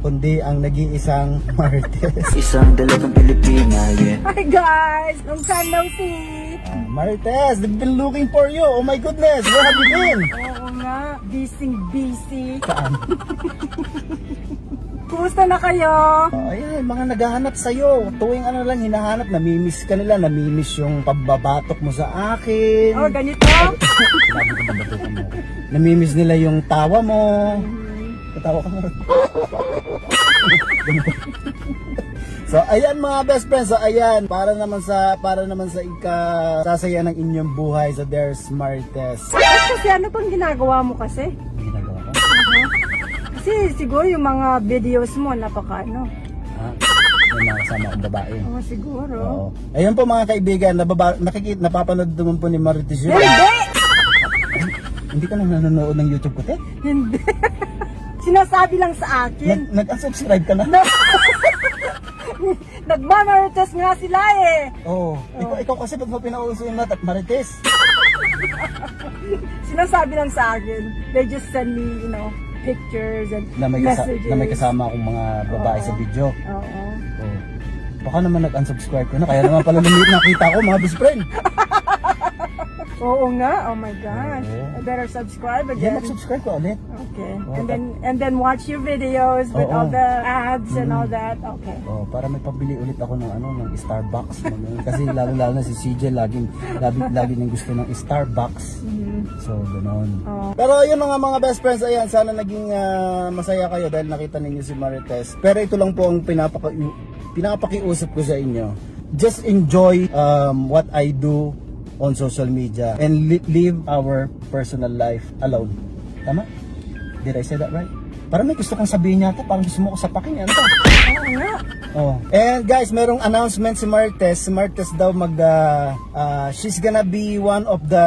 kundi ang nag-iisang Marites. Isang dalagang Pilipina, yeah. Hi guys! Long time no see! Marites, they've been looking for you. Oh my goodness, where have you been? Oo nga, busy. Saan? Kumusta na kayo? Ayan, mga naghahanap sa'yo. Tuwing ano lang, hinahanap, namimiss ka nila, namimiss yung pagbabatok mo sa akin. Oh, ganito? Sinabi ko ba batukan mo? Namimiss nila yung tawa mo. Tawa ka mo. So ayan mga best friends, so ayan, para naman sa sasaya ng inyong buhay sa Their Smartest. Kasi ano pang ginagawa mo kasi? Ginagawa ko? Kasi siguro yung mga videos mo, napaka ano. May mga kasama akong babae. Oo, siguro. Oo. Ayun po mga kaibigan, napapanood naman po ni Marites yun. Hindi! Hindi ka na nanonood ng YouTube ko, te? Hindi. Sinasabi lang sa akin. Nag-unsubscribe ka na? No. Nagmamarites nga sila eh. Oo. Ikaw kasi pag mo pinauso yung at Marites. Sinasabi lang sa akin. They just send me, pictures and messages. Na may kasama akong mga babae sa video. Oo. Oo. Baka naman nag-unsubscribe ka na, kaya naman pala nakita ko mga best friend. Oo nga, oh my gosh. Oo. I better subscribe Yan, again. mag-subscribe ko ulit. Okay. Oo, And then watch your videos with Oo. all the ads and all that. Okay. Oh, para may pabili ulit ako ng Starbucks. Kasi lalo na si CJ lagi nang gusto ng Starbucks. So, ganoon. Oh. Pero yun mga best friends, ayan, sana naging masaya kayo dahil nakita ninyo si Marites. Pero ito lang po ang pinapakiusap ko sa inyo. Just enjoy what I do on social media and live our personal life alone. Tama? Did I say that right? Parang may gusto kong sabihin yata, parang gusto mo ko sapakin. Ano to? Oo nga. Oh. And guys, merong announcement si Marites. Si Marites daw she's gonna be one of the